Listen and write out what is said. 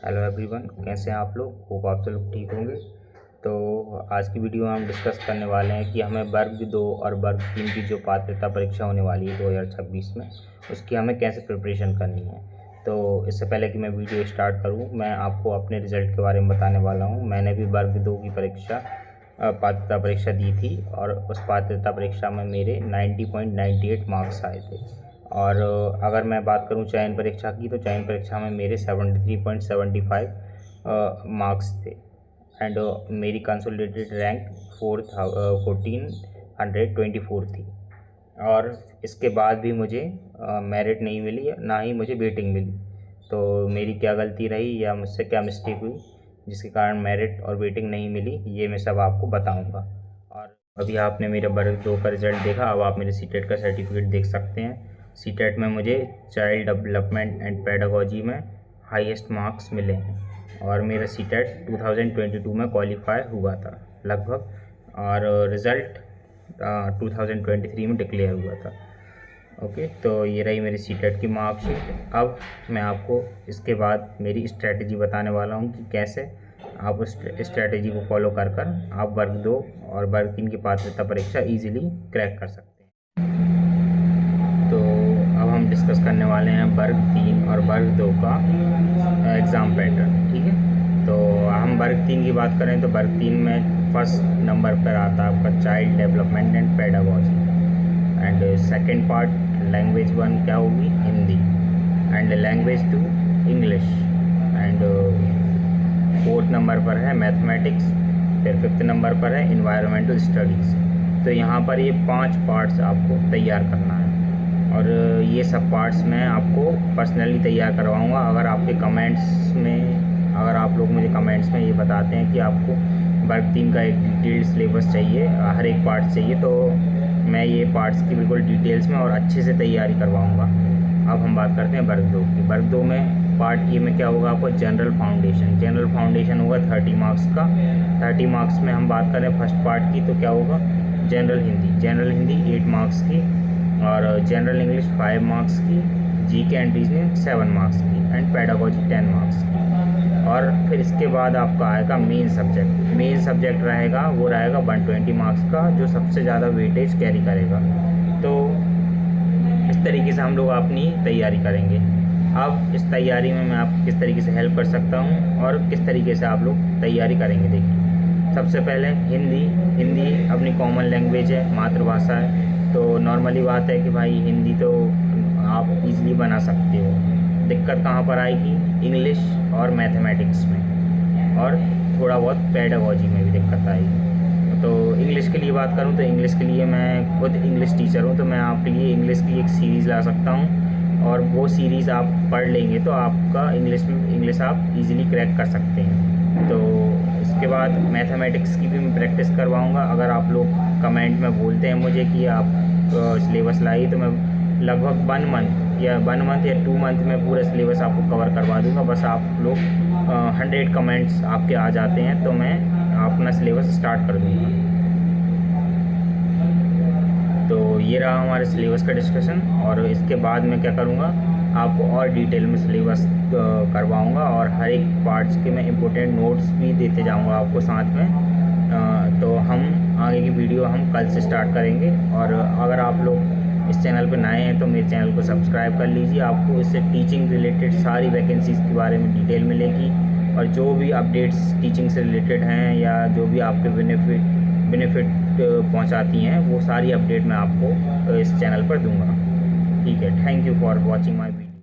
Hello everyone, कैसे हैं आप लोग। होप आप सब लोग ठीक होंगे। तो आज की वीडियो में हम डिस्कस करने वाले हैं कि हमें वर्ग 2 और वर्ग 3 की जो पात्रता परीक्षा होने वाली है 2026 में, उसकी हमें कैसे प्रिपरेशन करनी है। तो इससे पहले कि मैं वीडियो स्टार्ट करूं, मैं आपको अपने रिज़ल्ट के बारे में बताने वाला हूं। मैंने भी वर्ग 2 की परीक्षा पात्रता परीक्षा दी थी और उस पात्रता परीक्षा में मेरे 90.98 मार्क्स आए थे। और अगर मैं बात करूं चयन परीक्षा की, तो चयन परीक्षा में मेरे 73.75 मार्क्स थे। एंड मेरी कंसोलिडेटेड रैंक 1424 थी। और इसके बाद भी मुझे मेरिट नहीं मिली, ना ही मुझे वेटिंग मिली। तो मेरी क्या गलती रही या मुझसे क्या मिस्टेक हुई जिसके कारण मेरिट और वेटिंग नहीं मिली, ये मैं सब आपको बताऊंगा। और अभी आपने मेरे वर्ग 2 का रिज़ल्ट देखा, अब आप मेरे सीटेट का सर्टिफिकेट देख सकते हैं। सीटेट में मुझे चाइल्ड डेवलपमेंट एंड पेडागोजी में हाईएस्ट मार्क्स मिले हैं और मेरा सीटेट 2022 में क्वालिफाई हुआ था लगभग, और रिज़ल्ट 2023 में डिक्लेयर हुआ था। ओके, तो ये रही मेरी सीटेट की मार्कशीट। अब मैं आपको इसके बाद मेरी स्ट्रैटेजी बताने वाला हूँ कि कैसे आप उस स्ट्रैटेजी को फॉलो कर आप वर्ग 2 और वर्ग 3 की पात्रता परीक्षा ईजिली क्रैक कर सकते हैं। तो अब हम डिस्कस करने वाले हैं वर्ग 3 और वर्ग 2 का एग्ज़ाम पैटर्न, ठीक है। तो हम वर्ग 3 की बात करें तो वर्ग 3 में फर्स्ट नंबर पर आता है आपका child development and pedagogy. And second part language 1 क्या होगी, Hindi. And language 2 English. And fourth number पर है मैथमेटिक्स। फिर फिफ्थ नंबर पर है इन्वायरमेंटल स्टडीज़। तो यहाँ पर ये 5 पार्ट्स आपको तैयार करना है और ये सब पार्ट्स मैं आपको पर्सनली तैयार करवाऊँगा। अगर आपके कमेंट्स में, अगर आप लोग मुझे कमेंट्स में ये बताते हैं कि आपको वर्ग 3 का एक डिटेल्ड सिलेबस चाहिए, हर एक पार्ट चाहिए, तो मैं ये पार्ट्स की बिल्कुल डिटेल्स में और अच्छे से तैयारी करवाऊँगा। अब हम बात करते हैं वर्ग 2 की। वर्ग 2 में पार्ट ए में क्या होगा आपको, जनरल फाउंडेशन। जनरल फाउंडेशन होगा 30 मार्क्स का। 30 मार्क्स में हम बात करें फर्स्ट पार्ट की तो क्या होगा, general Hindi. General Hindi 8 marks की, और जनरल इंग्लिश 5 मार्क्स की, जीके एंड रीजनिंग 7 मार्क्स की, एंड पेडागोजी 10 मार्क्स की। और फिर इसके बाद आपका आएगा मेन सब्जेक्ट। मेन सब्जेक्ट रहेगा, वो रहेगा 120 मार्क्स का, जो सबसे ज़्यादा वेटेज कैरी करेगा। तो इस तरीके से हम लोग अपनी तैयारी करेंगे। अब इस तैयारी में मैं आपको किस तरीके से हेल्प कर सकता हूँ और किस तरीके से आप लोग तैयारी करेंगे, देखिए। सबसे पहले हिंदी अपनी कॉमन लैंग्वेज है, मातृभाषा है। तो नॉर्मली बात है कि भाई हिंदी तो आप इजीली बना सकते हो। दिक्कत कहाँ पर आएगी, इंग्लिश और मैथमेटिक्स में, और थोड़ा बहुत पेडागोजी में भी दिक्कत आएगी। तो इंग्लिश के लिए बात करूँ तो इंग्लिश के लिए मैं खुद इंग्लिश टीचर हूँ, तो मैं आपके लिए इंग्लिश की एक सीरीज़ ला सकता हूँ, और वो सीरीज़ आप पढ़ लेंगे तो आपका इंग्लिश आप इजीली क्रैक कर सकते हैं। तो इसके बाद मैथमेटिक्स की भी मैं प्रैक्टिस करवाऊँगा। अगर आप लोग कमेंट में बोलते हैं मुझे कि आप सिलेबस लाइए, तो मैं लगभग 1 मंथ या 2 मंथ में पूरा सिलेबस आपको कवर करवा दूंगा। बस आप लोग 100 कमेंट्स आपके आ जाते हैं तो मैं अपना सिलेबस स्टार्ट कर दूंगा। तो ये रहा हमारे सिलेबस का डिस्कशन, और इसके बाद मैं क्या करूँगा, आपको और डिटेल में सिलेबस करवाऊँगा, और हर एक पार्ट्स के मैं इम्पोर्टेंट नोट्स भी देते जाऊँगा आपको साथ में। तो हम आगे की वीडियो हम कल से स्टार्ट करेंगे। और अगर आप लोग इस चैनल पर नए हैं तो मेरे चैनल को सब्सक्राइब कर लीजिए। आपको इससे टीचिंग रिलेटेड सारी वैकेंसीज़ के बारे में डिटेल मिलेगी, और जो भी अपडेट्स टीचिंग से रिलेटेड हैं या जो भी आपके बेनिफिट पहुंचाती हैं, वो सारी अपडेट मैं आपको इस चैनल पर दूंगा। ठीक है, thank you for watching my video.